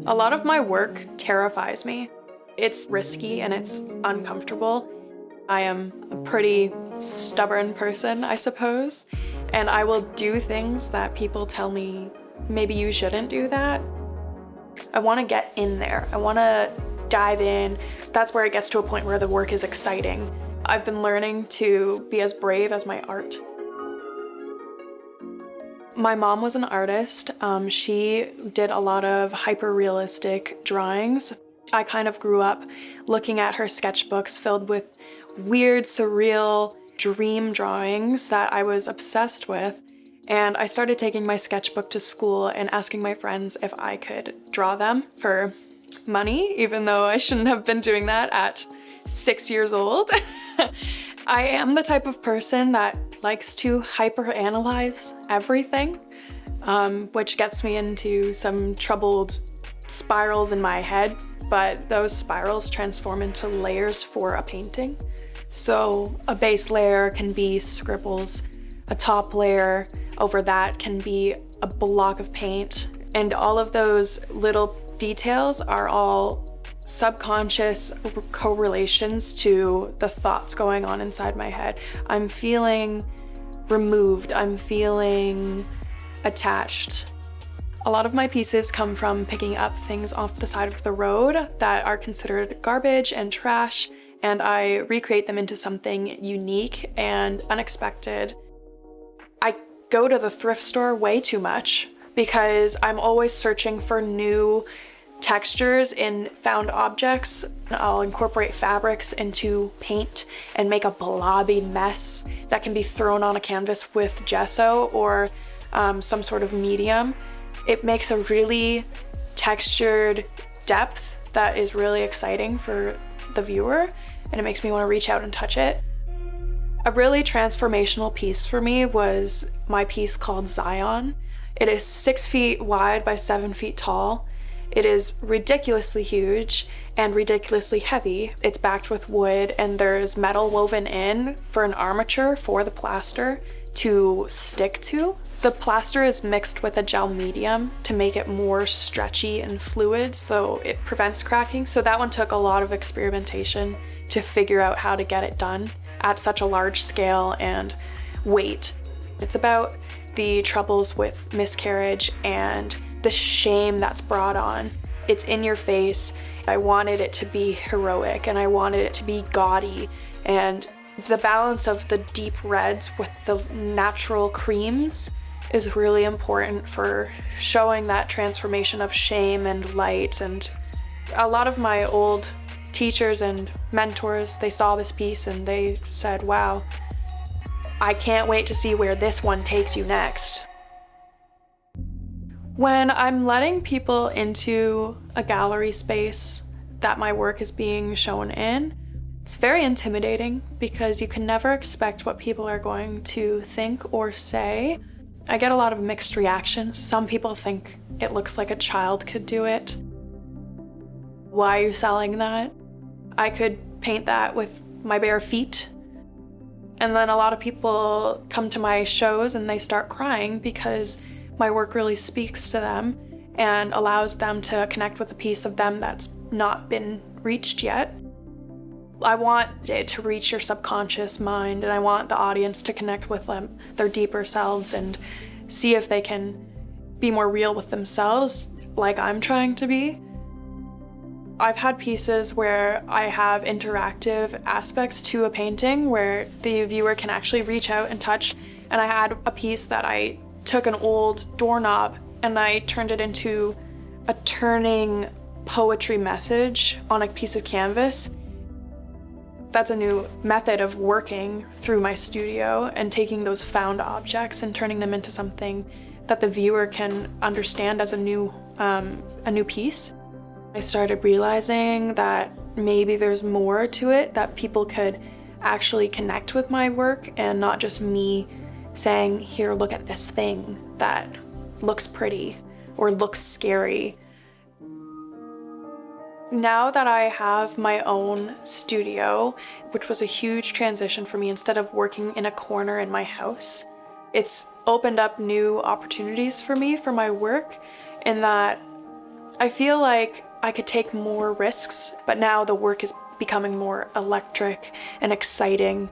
A lot of my work terrifies me. It's risky and it's uncomfortable. I am a pretty stubborn person, I suppose, and I will do things that people tell me, maybe you shouldn't do that. I want to get in there. I want to dive in. That's where it gets to a point where the work is exciting. I've been learning to be as brave as my art. My mom was an artist. She did a lot of hyper-realistic drawings. I kind of grew up looking at her sketchbooks filled with weird, surreal dream drawings that I was obsessed with. And I started taking my sketchbook to school and asking my friends if I could draw them for money, even though I shouldn't have been doing that at 6 years old. I am the type of person that likes to hyperanalyze everything, which gets me into some troubled spirals in my head, but those spirals transform into layers for a painting. So a base layer can be scribbles, a top layer over that can be a block of paint, and all of those little details are all subconscious correlations to the thoughts going on inside my head. I'm feeling removed, I'm feeling attached. A lot of my pieces come from picking up things off the side of the road that are considered garbage and trash, and I recreate them into something unique and unexpected. I go to the thrift store way too much because I'm always searching for new textures in found objects. I'll incorporate fabrics into paint and make a blobby mess that can be thrown on a canvas with gesso or some sort of medium. It makes a really textured depth that is really exciting for the viewer, and it makes me want to reach out and touch it. A really transformational piece for me was my piece called Zion. It is 6 feet wide by 7 feet tall. It is ridiculously huge and ridiculously heavy. It's backed with wood and there's metal woven in for an armature for the plaster to stick to. The plaster is mixed with a gel medium to make it more stretchy and fluid so it prevents cracking. So that one took a lot of experimentation to figure out how to get it done at such a large scale and weight. It's about the troubles with miscarriage and the shame that's brought on. It's in your face. I wanted it to be heroic and I wanted it to be gaudy, and the balance of the deep reds with the natural creams is really important for showing that transformation of shame and light. And a lot of my old teachers and mentors, they saw this piece and they said, wow, I can't wait to see where this one takes you next. When I'm letting people into a gallery space that my work is being shown in, it's very intimidating because you can never expect what people are going to think or say. I get a lot of mixed reactions. Some people think it looks like a child could do it. Why are you selling that? I could paint that with my bare feet. And then a lot of people come to my shows and they start crying because my work really speaks to them and allows them to connect with a piece of them that's not been reached yet. I want it to reach your subconscious mind, and I want the audience to connect with them, their deeper selves, and see if they can be more real with themselves like I'm trying to be. I've had pieces where I have interactive aspects to a painting where the viewer can actually reach out and touch, and I had a piece that I took an old doorknob and I turned it into a turning poetry message on a piece of canvas. That's a new method of working through my studio and taking those found objects and turning them into something that the viewer can understand as a new piece. I started realizing that maybe there's more to it, that people could actually connect with my work and not just me saying, here, look at this thing that looks pretty or looks scary. Now that I have my own studio, which was a huge transition for me, instead of working in a corner in my house, it's opened up new opportunities for me for my work, in that I feel like I could take more risks, but now the work is becoming more electric and exciting.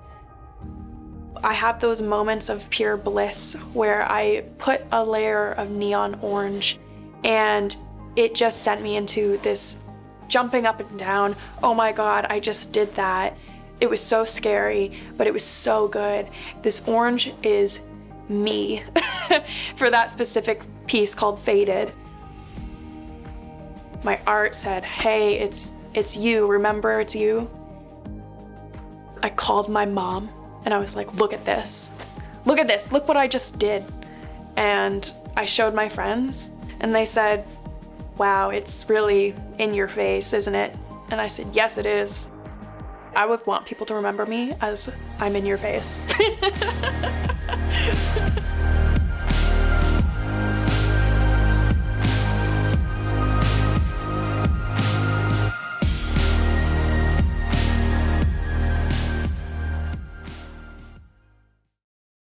I have those moments of pure bliss where I put a layer of neon orange and it just sent me into this jumping up and down. Oh my God, I just did that. It was so scary, but it was so good. This orange is me for that specific piece called Faded. My art said, hey, it's you, remember, it's you. I called my mom and I was like, look at this, look what I just did. And I showed my friends and they said, wow, it's really in your face, isn't it? And I said, yes, it is. I would want people to remember me as I'm in your face.